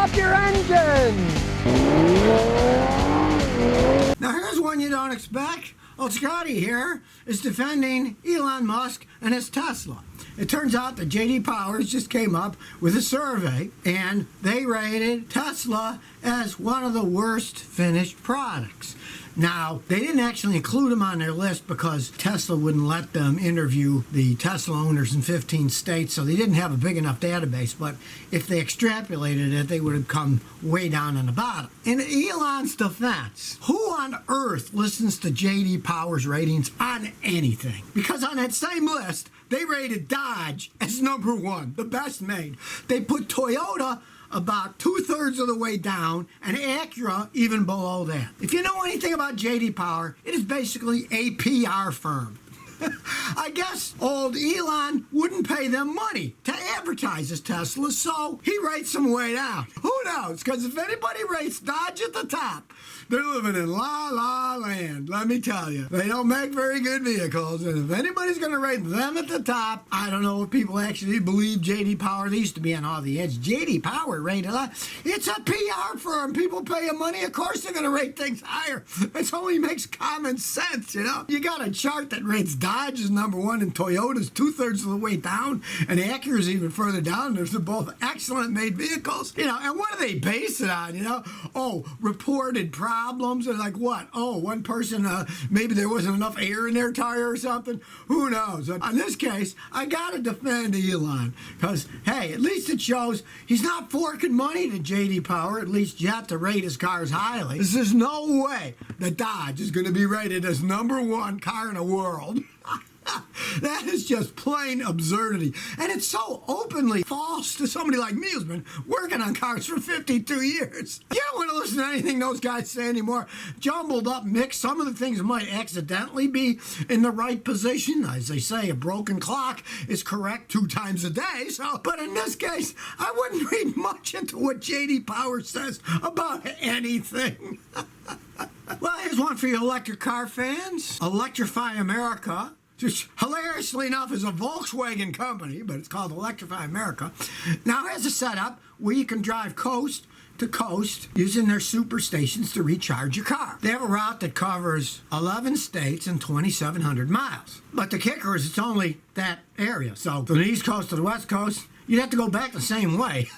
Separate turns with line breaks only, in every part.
up your engine!
Now here's one you don't expect. Old Scotty here is defending Elon Musk and his Tesla. It turns out that J.D. Powers just came up with a survey, and they rated Tesla as one of the worst finished products. Now, they didn't actually include them on their list because Tesla wouldn't let them interview the Tesla owners in 15 states, so they didn't have a big enough database. But if they extrapolated it, they would have come way down on the bottom. In Elon's defense, who on earth listens to J.D. Powers ratings on anything? Because on that same list, they rated Dodge as number one, the best made. They put Toyota about 2/3 of the way down, and Acura even below that. If you know anything about J.D. Power, it is basically a PR firm. I guess old Elon wouldn't pay them money to advertise his Tesla, so he rates them way down. Who knows? Because if anybody rates Dodge at the top, they're living in la land, let me tell you. They don't make very good vehicles, and if anybody's going to rate them at the top, I don't know if people actually believe J.D. Power. They used to be on all the edge. J.D. Power rated a lot. It's a PR firm. People pay them money. Of course they're going to rate things higher. It only makes common sense, you know? You got a chart that rates Dodge is number one and Toyota's 2/3 of the way down, and Acura's even further down. They're both excellent made vehicles, you know. And what do they base it on, you know? Oh, reported problems, or like what? Oh, one person, maybe there wasn't enough air in their tire or something. Who knows? In this case, I gotta defend Elon, because hey, at least it shows he's not forking money to J.D. Power, at least yet, to rate his cars highly. There's no way that Dodge is going to be rated as number one car in the world. That is just plain absurdity. And it's so openly false to somebody like me who's been working on cars for 52 years. You don't want to listen to anything those guys say anymore. Jumbled up, mixed. Some of the things might accidentally be in the right position. As they say, a broken clock is correct 2 times a day. But in this case, I wouldn't read much into what J.D. Power says about anything. Well, here's one for you electric car fans. Electrify America, which hilariously enough is a Volkswagen company, but it's called Electrify America, now has a setup where you can drive coast to coast using their super stations to recharge your car. They have a route that covers 11 states and 2,700 miles. But the kicker is it's only that area. So from the East Coast to the West Coast, you'd have to go back the same way.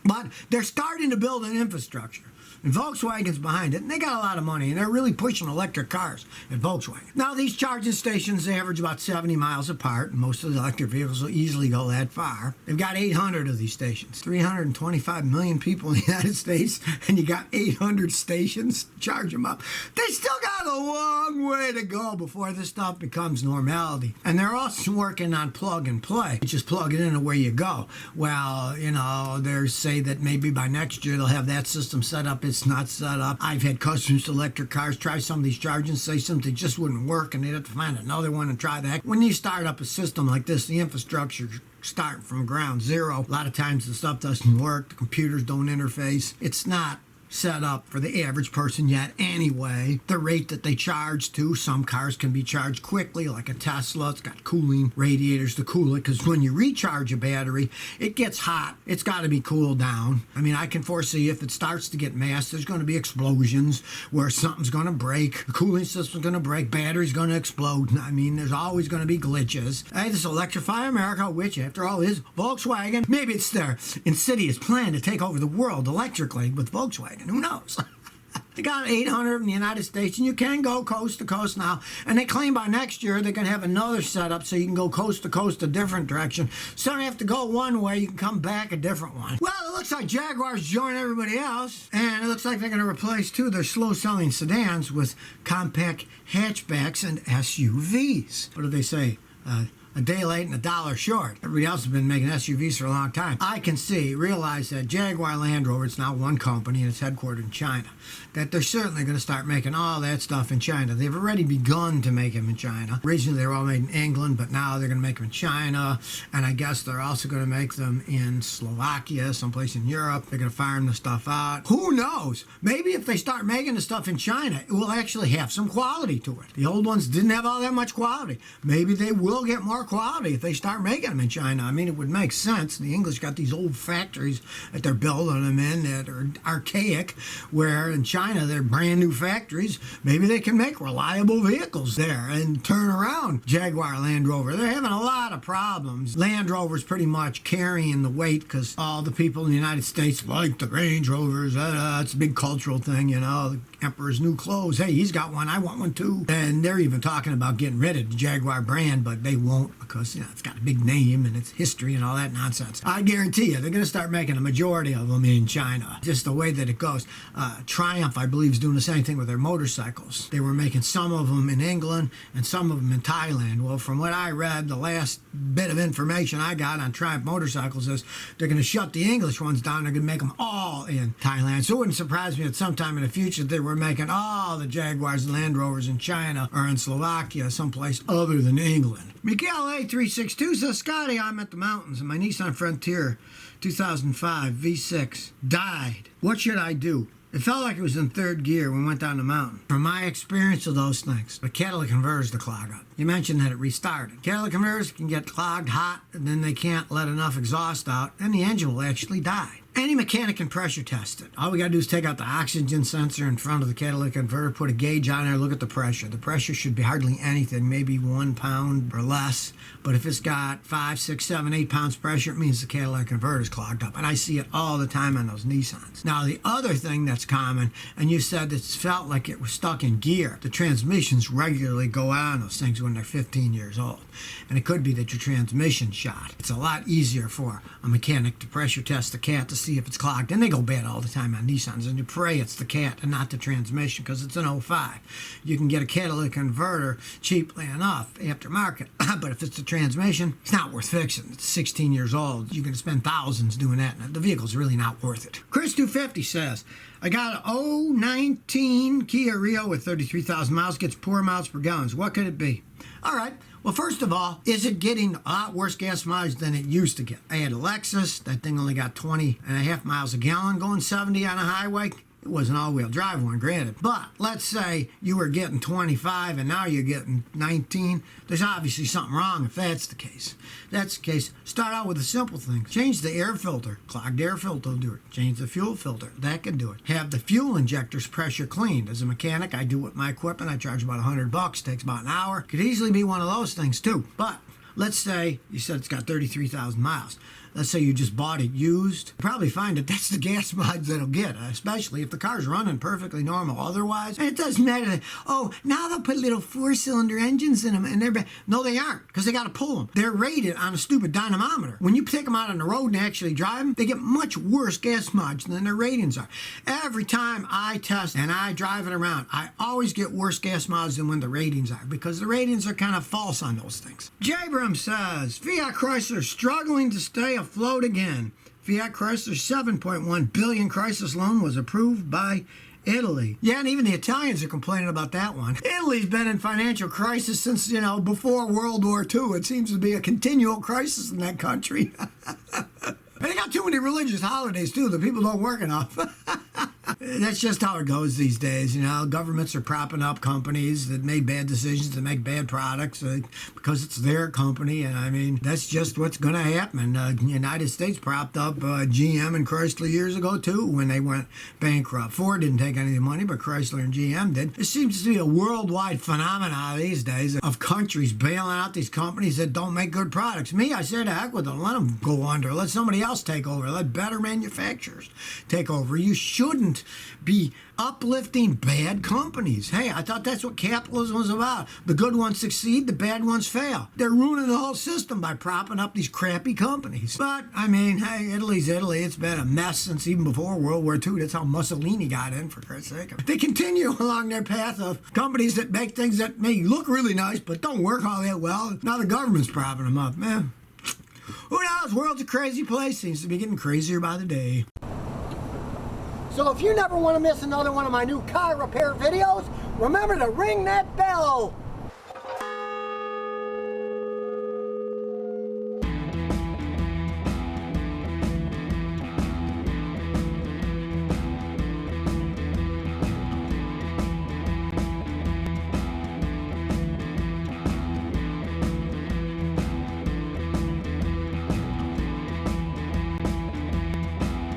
But they're starting to build an infrastructure. And Volkswagen's behind it, and they got a lot of money, and they're really pushing electric cars at Volkswagen. Now, these charging stations, they average about 70 miles apart, and most of the electric vehicles will easily go that far. They've got 800 of these stations. 325 million people in the United States, and you got 800 stations. Charge them up. They still got a long way to go before this stuff becomes normality. And they're also working on plug and play. You just plug it in and where you go. Well, you know, they say that maybe by next year they'll have that system set up. It's not set up. I've had customers to electric cars try some of these charging stations. They just wouldn't work, and they'd have to find another one and try that. When you start up a system like this, the infrastructure starting from ground zero. A lot of times the stuff doesn't work. The computers don't interface. It's not set up for the average person yet anyway. The rate that they charge to, some cars can be charged quickly, like a Tesla. It's got cooling radiators to cool it, because when you recharge a battery, it gets hot. It's got to be cooled down. I mean, I can foresee if it starts to get mass, there's going to be explosions where something's going to break, the cooling system's going to break, battery's going to explode. I mean, there's always going to be glitches. Hey, this Electrify America, which after all is Volkswagen, maybe it's their insidious plan to take over the world electrically with Volkswagen. Who knows? They got 800 in the United States, and you can go coast to coast now. And they claim by next year they're going to have another setup so you can go coast to coast a different direction. So you don't have to go one way, you can come back a different one. Well, it looks like Jaguar's joined everybody else, and it looks like they're going to replace, too, their slow-selling sedans with compact hatchbacks and SUVs. What do they say? A day late and a dollar short. Everybody else has been making SUVs for a long time. I can realize that Jaguar and Land Rover, it's now one company and it's headquartered in China, that they're certainly going to start making all that stuff in China. They've already begun to make them in China. Originally they were all made in England, but now they're going to make them in China, and I guess they're also going to make them in Slovakia, someplace in Europe. They're going to farm the stuff out. Who knows? Maybe if they start making the stuff in China, it will actually have some quality to it. The old ones didn't have all that much quality. Maybe they will get more poor quality if they start making them in China. I mean, it would make sense. The English got these old factories that they're building them in that are archaic, where in China they're brand new factories. Maybe they can make reliable vehicles there and turn around Jaguar Land Rover. They're having a lot of problems. Land Rover's pretty much carrying the weight because all the people in the United States like the Range Rovers. It's a big cultural thing, you know. The Emperor's new clothes. Hey, he's got one. I want one too. And they're even talking about getting rid of the Jaguar brand, but they won't because, you know, it's got a big name and it's history and all that nonsense. I guarantee you, they're going to start making a majority of them in China. Just the way that it goes. Triumph, I believe, is doing the same thing with their motorcycles. They were making some of them in England and some of them in Thailand. Well, from what I read, the last bit of information I got on Triumph motorcycles is they're going to shut the English ones down. They're going to make them all in Thailand. So it wouldn't surprise me that sometime in the future they were making all the Jaguars and Land Rovers in China or in Slovakia, someplace other than England. Miguel A362 says, Scotty, I'm at the mountains and my Nissan Frontier 2005 V6 died. What should I do? It felt like it was in third gear when we went down the mountain. From my experience of those things, the catalytic converters to clog up. You mentioned that it restarted. Catalytic converters can get clogged hot, and then they can't let enough exhaust out, and the engine will actually die. Any mechanic can pressure test it. All we got to do is take out the oxygen sensor in front of the catalytic converter, put a gauge on there, look at the pressure. The pressure should be hardly anything, maybe 1 pound or less. But if it's got 5, 6, 7, 8 pounds pressure, it means the catalytic converter is clogged up. And I see it all the time on those Nissans. Now, the other thing that's common, and you said it felt like it was stuck in gear. The transmissions regularly go out on those things when they're 15 years old. And it could be that your transmission's shot. It's a lot easier for a mechanic to pressure test the cat to see if it's clogged. And they go bad all the time on Nissans. And you pray it's the cat and not the transmission because it's an '05. You can get a catalytic converter cheaply enough aftermarket. But if it's the transmission, it's not worth fixing. It's 16 years old. You're going to spend thousands doing that. And the vehicle's really not worth it. Chris250 says, I got an 019 Kia Rio with 33,000 miles. Gets poor miles per gallon. What could it be? All right. Well, first of all, is it getting a lot worse gas mileage than it used to get? I had a Lexus. That thing only got 20.5 miles a gallon going 70 on a highway. It was an all-wheel drive one, granted. But let's say you were getting 25 and now you're getting 19. There's obviously something wrong if that's the case. If that's the case, start out with a simple thing. Change the air filter. Clogged air filter will do it. Change the fuel filter. That can do it. Have the fuel injectors pressure cleaned. As a mechanic, I do it with my equipment. I charge about $100. Takes about an hour. Could easily be one of those things too. But let's say you said it's got 33,000 miles. Let's say you just bought it used. You'll probably find that that's the gas mileage that'll get, especially if the car's running perfectly normal. Otherwise, it doesn't matter. Oh, now they'll put little 4-cylinder engines in them, and they're bad. No, they aren't, because they got to pull them. They're rated on a stupid dynamometer. When you take them out on the road and actually drive them, they get much worse gas mileage than their ratings are. Every time I test and I drive it around, I always get worse gas mileage than when the ratings are, because the ratings are kind of false on those things. Jabram says, Fiat Chrysler struggling to stay afloat again. Fiat Chrysler's $7.1 billion crisis loan was approved by Italy. Yeah, and even the Italians are complaining about that one. Italy's been in financial crisis since, before World War II. It seems to be a continual crisis in that country. They got too many religious holidays, too. The people don't work enough. That's just how it goes these days. Governments are propping up companies that made bad decisions to make bad products because it's their company. And, that's just what's going to happen. The United States propped up GM and Chrysler years ago, too, when they went bankrupt. Ford didn't take any of the money, but Chrysler and GM did. It seems to be a worldwide phenomenon these days of countries bailing out these companies that don't make good products. I say to heck with them. Let them go under. Let somebody else take over. Let better manufacturers take over. You shouldn't be uplifting bad companies. Hey, I thought that's what capitalism was about. The good ones succeed, the bad ones fail. They're ruining the whole system by propping up these crappy companies. But, hey, Italy's Italy. It's been a mess since even before World War II. That's how Mussolini got in, for Christ's sake. They continue along their path of companies that make things that may look really nice, but don't work all that well. Now the government's propping them up, man. Who knows? The world's a crazy place. Seems to be getting crazier by the day. So if you never want to miss another one of my new car repair videos, remember to ring that bell.